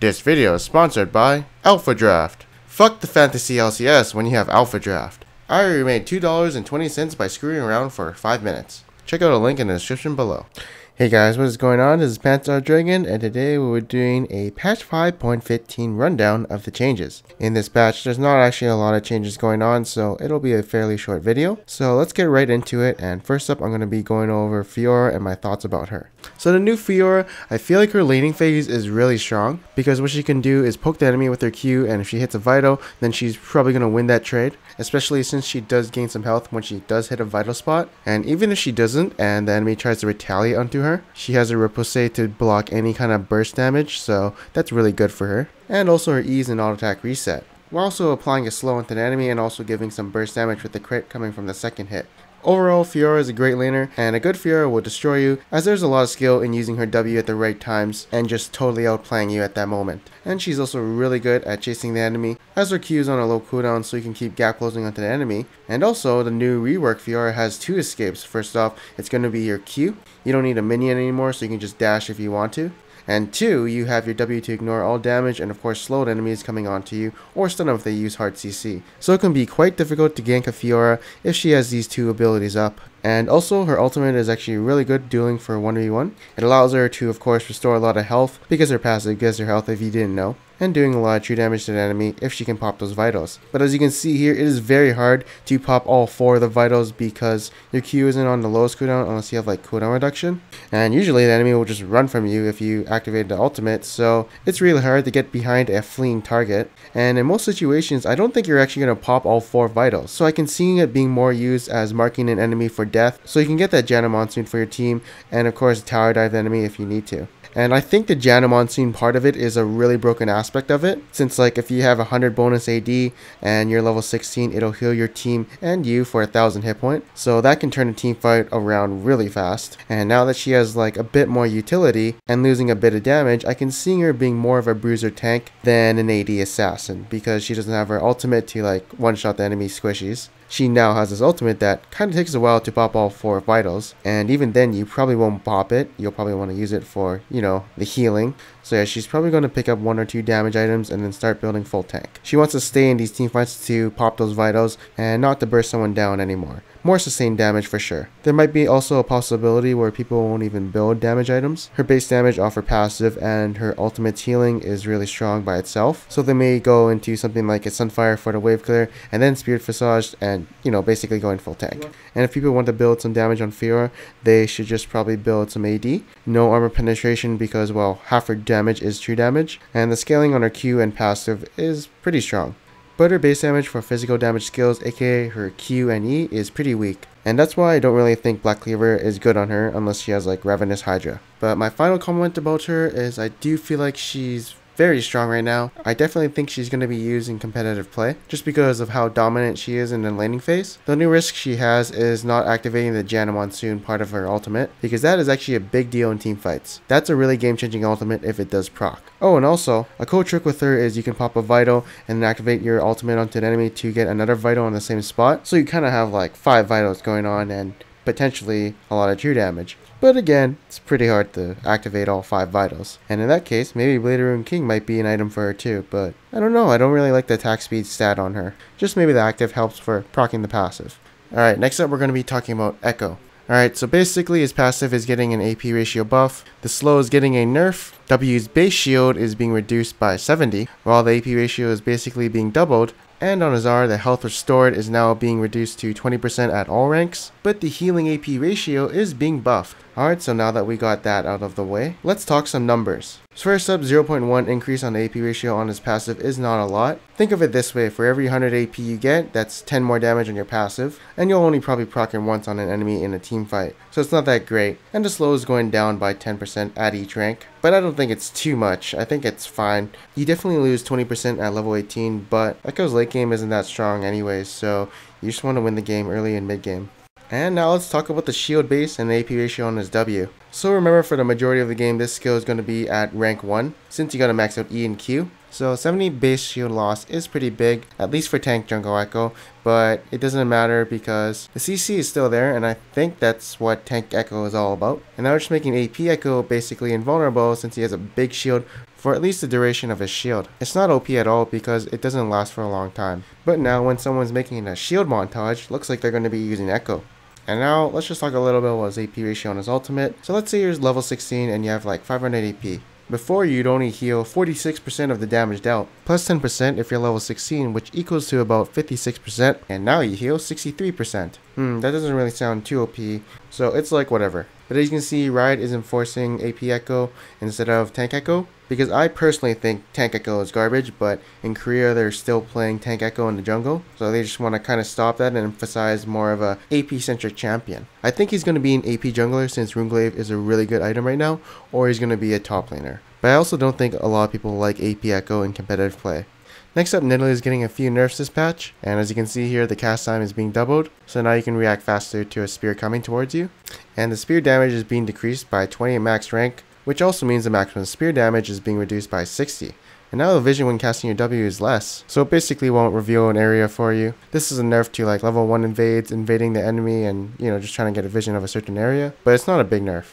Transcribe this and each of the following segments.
This video is sponsored by Alpha Draft. Fuck the fantasy LCS when you have Alpha Draft. I already made $2.20 by screwing around for 5 minutes. Check out a link in the description below. Hey guys, what is going on? This is Pantstar Dragon, and today we were doing a patch 5.15 rundown of the changes. In this patch, there's not actually a lot of changes going on, so it'll be a fairly short video. So let's get right into it, and first up I'm going to be going over Fiora and my thoughts about her. So the new Fiora, I feel like her laning phase is really strong, because what she can do is poke the enemy with her Q, and if she hits a Vital, then she's probably going to win that trade, especially since she does gain some health when she does hit a Vital spot. And even if she doesn't, and the enemy tries to retaliate onto her, she has a repulse to block any kind of burst damage, so that's really good for her. And also her ease and auto attack reset, while also applying a slow onto the enemy and also giving some burst damage with the crit coming from the second hit. Overall, Fiora is a great laner, and a good Fiora will destroy you, as there's a lot of skill in using her W at the right times and just totally outplaying you at that moment. And she's also really good at chasing the enemy, as her Q is on a low cooldown so you can keep gap closing onto the enemy. And also, the new rework Fiora has 2 escapes. First off, it's going to be your Q. You don't need a minion anymore, so you can just dash if you want to. And 2, you have your W to ignore all damage and of course slowed enemies coming onto you, or stun them if they use hard CC. So it can be quite difficult to gank a Fiora if she has these 2 abilities up. And also her ultimate is actually really good dueling for 1v1. It allows her to of course restore a lot of health, because her passive gives her health if you didn't know, and doing a lot of true damage to the enemy if she can pop those vitals. But as you can see here, it is very hard to pop all 4 of the vitals because your Q isn't on the lowest cooldown unless you have like cooldown reduction. And usually the enemy will just run from you if you activate the ultimate, so it's really hard to get behind a fleeing target. And in most situations, I don't think you're actually going to pop all 4 vitals, so I can see it being more used as marking an enemy for death, so you can get that Janna Monsoon for your team, and of course tower dive the enemy if you need to. And I think the Janna Monsoon part of it is a really broken aspect of it, since like if you have 100 bonus AD and you're level 16, it'll heal your team and you for 1000 hit point, so that can turn a team fight around really fast. And now that she has like a bit more utility and losing a bit of damage, I can see her being more of a bruiser tank than an AD assassin, because she doesn't have her ultimate to like one shot the enemy squishies. She now has this ultimate that kind of takes a while to pop all 4 vitals, and even then you probably won't pop it. You'll probably want to use it for, you know, the healing. So yeah, she's probably going to pick up 1 or 2 damage items and then start building full tank. She wants to stay in these team fights to pop those vitals and not to burst someone down anymore. More sustained damage for sure. There might be also a possibility where people won't even build damage items. Her base damage off her passive and her ultimate healing is really strong by itself, so they may go into something like a Sunfire for the wave clear and then Spirit Visage and, you know, basically going full tank. And if people want to build some damage on Fiora, they should just probably build some AD. No armor penetration because, well, half her damage is true damage, and the scaling on her Q and passive is pretty strong. But her base damage for physical damage skills, aka her Q and E, is pretty weak, and that's why I don't really think Black Cleaver is good on her unless she has like Ravenous Hydra. But my final comment about her is I do feel like she's very strong right now. I definitely think she's going to be used in competitive play just because of how dominant she is in the laning phase. The only risk she has is not activating the Janna Monsoon part of her ultimate, because that is actually a big deal in team fights. That's a really game changing ultimate if it does proc. Oh, and also a cool trick with her is you can pop a vital and then activate your ultimate onto an enemy to get another vital on the same spot, so you kind of have like 5 vitals going on and potentially a lot of true damage. But again, it's pretty hard to activate all 5 vitals. And in that case, maybe Blade Rune King might be an item for her too, but I don't know, I don't really like the attack speed stat on her. Just maybe the active helps for proccing the passive. Alright, next up we're going to be talking about Ekko. Alright, so basically his passive is getting an AP ratio buff, the slow is getting a nerf, W's base shield is being reduced by 70, while the AP ratio is basically being doubled, and on his R, the health restored is now being reduced to 20% at all ranks, but the healing AP ratio is being buffed. Alright, so now that we got that out of the way, let's talk some numbers. So first up, 0.1 increase on the AP ratio on his passive is not a lot. Think of it this way, for every 100 AP you get, that's 10 more damage on your passive, and you'll only probably proc it once on an enemy in a team fight, so it's not that great. And the slow is going down by 10% at each rank, but I don't think it's too much. I think it's fine. You definitely lose 20% at level 18, but Ekko's late game isn't that strong anyways, so you just want to win the game early and mid game. And now let's talk about the shield base and the AP ratio on his W. So remember, for the majority of the game, this skill is going to be at rank 1, since you gotta max out E and Q. So 70 base shield loss is pretty big, at least for tank jungle Ekko, but it doesn't matter because the CC is still there, and I think that's what tank Ekko is all about. And now we're just making AP Ekko basically invulnerable since he has a big shield for at least the duration of his shield. It's not OP at all because it doesn't last for a long time. But now when someone's making a shield montage, looks like they're going to be using Ekko. And now let's just talk a little bit about his AP ratio on his ultimate. So let's say you're level 16 and you have like 500 AP. Before, you'd only heal 46% of the damage dealt, plus 10% if you're level 16, which equals to about 56%, and now you heal 63%. That doesn't really sound too OP, so it's like whatever. But as you can see, Riot is enforcing AP Ekko instead of Tank Ekko, because I personally think Tank Ekko is garbage, but in Korea they're still playing Tank Ekko in the jungle, so they just want to kind of stop that and emphasize more of a AP-centric champion. I think he's going to be an AP jungler since Runeglaive is a really good item right now, or he's going to be a top laner. But I also don't think a lot of people like AP Ekko in competitive play. Next up, Nidalee is getting a few nerfs this patch, and as you can see here, the cast time is being doubled, so now you can react faster to a spear coming towards you. And the spear damage is being decreased by 20 in max rank, which also means the maximum spear damage is being reduced by 60. And now the vision when casting your W is less, so it basically won't reveal an area for you. This is a nerf to like level 1 invading the enemy and, just trying to get a vision of a certain area, but it's not a big nerf.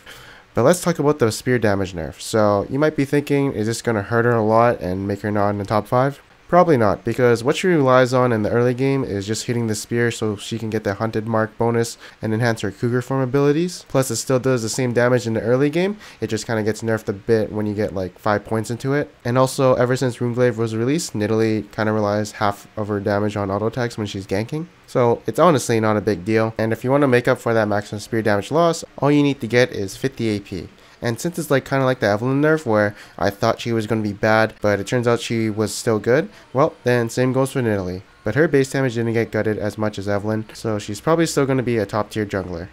But let's talk about the spear damage nerf. So you might be thinking, is this going to hurt her a lot and make her not in the top 5? Probably not, because what she relies on in the early game is just hitting the spear so she can get the hunted mark bonus and enhance her cougar form abilities. Plus it still does the same damage in the early game, it just kind of gets nerfed a bit when you get like 5 points into it. And also, ever since Runeglaive was released, Nidalee kind of relies half of her damage on auto attacks when she's ganking. So it's honestly not a big deal, and if you want to make up for that maximum spear damage loss, all you need to get is 50 AP. And since it's like kind of like the Evelyn nerf where I thought she was going to be bad, but it turns out she was still good, well, then same goes for Nidalee. But her base damage didn't get gutted as much as Evelyn, so she's probably still going to be a top tier jungler.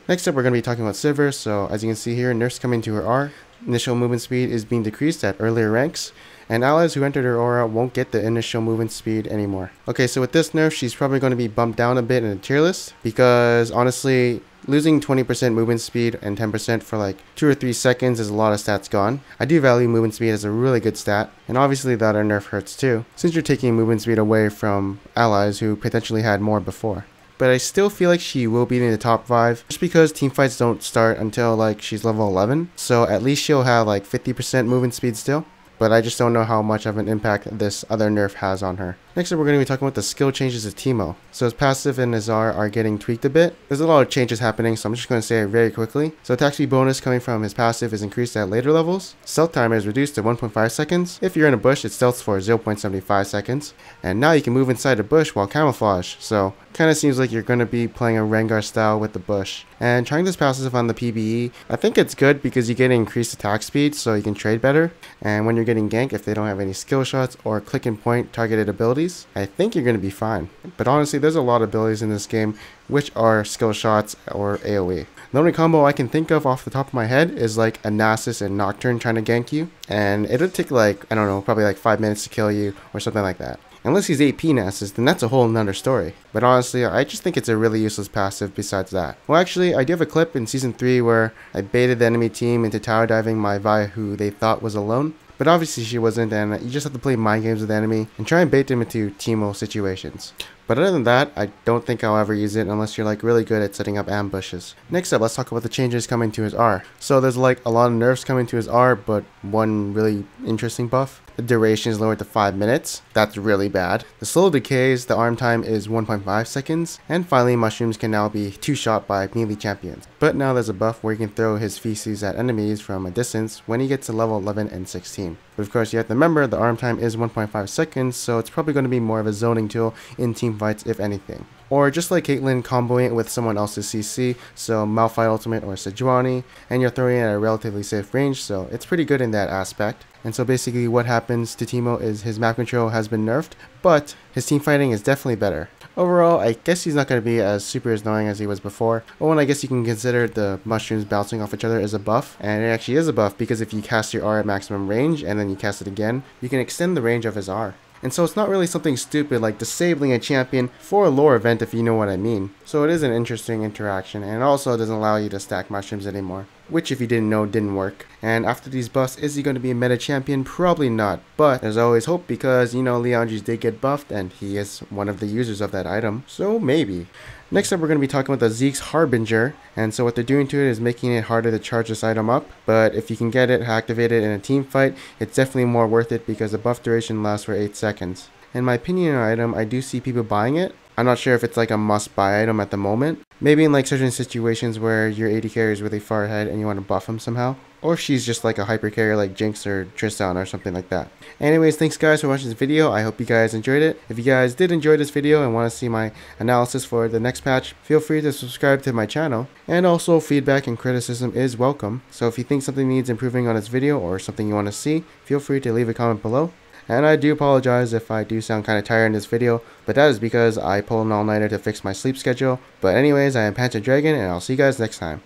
Next up, we're going to be talking about Sivir. So as you can see here, nerfs coming to her R. Initial movement speed is being decreased at earlier ranks, and allies who entered her aura won't get the initial movement speed anymore. Okay, so with this nerf, she's probably going to be bumped down a bit in the tier list, because honestly, losing 20% movement speed and 10% for like 2 or 3 seconds is a lot of stats gone. I do value movement speed as a really good stat, and obviously that nerf hurts too, since you're taking movement speed away from allies who potentially had more before. But I still feel like she will be in the top 5, just because teamfights don't start until like she's level 11, so at least she'll have like 50% movement speed still. But I just don't know how much of an impact this other nerf has on her. Next up, we're going to be talking about the skill changes of Teemo. So his passive and his R are getting tweaked a bit. There's a lot of changes happening, so I'm just going to say it very quickly. So attack speed bonus coming from his passive is increased at later levels. Stealth timer is reduced to 1.5 seconds. If you're in a bush, it stealths for 0.75 seconds. And now you can move inside a bush while camouflage. So kind of seems like you're going to be playing a Rengar style with the bush. And trying this passive on the PBE, I think it's good because you get increased attack speed so you can trade better. And when you're getting ganked, if they don't have any skill shots or click and point targeted abilities, I think you're going to be fine. But honestly, there's a lot of abilities in this game which are skill shots or AoE. The only combo I can think of off the top of my head is like a Nasus and Nocturne trying to gank you, and it'll take like, I don't know, probably like 5 minutes to kill you or something like that. Unless he's AP Nasus, then that's a whole nother story. But honestly, I just think it's a really useless passive besides that. Well, actually, I do have a clip in Season 3 where I baited the enemy team into tower diving my Vi who they thought was alone. But obviously she wasn't, and you just have to play mind games with the enemy and try and bait them into Teemo situations. But other than that, I don't think I'll ever use it unless you're like really good at setting up ambushes. Next up, let's talk about the changes coming to his R. So there's like a lot of nerfs coming to his R, but one really interesting buff. The duration is lowered to 5 minutes. That's really bad. The slow decays, the arm time is 1.5 seconds. And finally, mushrooms can now be 2-shot by melee champions. But now there's a buff where he can throw his feces at enemies from a distance when he gets to level 11 and 16. But of course, you have to remember the arm time is 1.5 seconds, so it's probably going to be more of a zoning tool in teamfights if anything. Or just like Caitlyn, comboing it with someone else's CC, so Malphite Ultimate or Sejuani, and you're throwing it at a relatively safe range, so it's pretty good in that aspect. And so basically what happens to Teemo is his map control has been nerfed, but his team fighting is definitely better. Overall, I guess he's not going to be as super annoying as he was before. Oh, and I guess you can consider the mushrooms bouncing off each other as a buff. And it actually is a buff because if you cast your R at maximum range and then you cast it again, you can extend the range of his R. And so it's not really something stupid like disabling a champion for a lore event if you know what I mean. So it is an interesting interaction, and it also doesn't allow you to stack mushrooms anymore. which if you didn't know didn't work. And after these buffs, is he going to be a meta champion? Probably not, but there's always hope because, you know, Leandres did get buffed and he is one of the users of that item, so maybe. Next up, we're going to be talking about the Zeke's Harbinger, and so what they're doing to it is making it harder to charge this item up, but if you can get it activated in a team fight, it's definitely more worth it because the buff duration lasts for 8 seconds. In my opinion, an item, I do see people buying it. I'm not sure if it's like a must-buy item at the moment. Maybe in like certain situations where your AD carrier is really far ahead and you want to buff him somehow. Or if she's just like a hyper carrier like Jinx or Tristan or something like that. Anyways, thanks guys for watching this video. I hope you guys enjoyed it. If you guys did enjoy this video and want to see my analysis for the next patch, feel free to subscribe to my channel. And also, feedback and criticism is welcome. So if you think something needs improving on this video or something you want to see, feel free to leave a comment below. And I do apologize if I do sound kind of tired in this video, but that is because I pulled an all-nighter to fix my sleep schedule. But anyways, I am Panther Dragon, and I'll see you guys next time.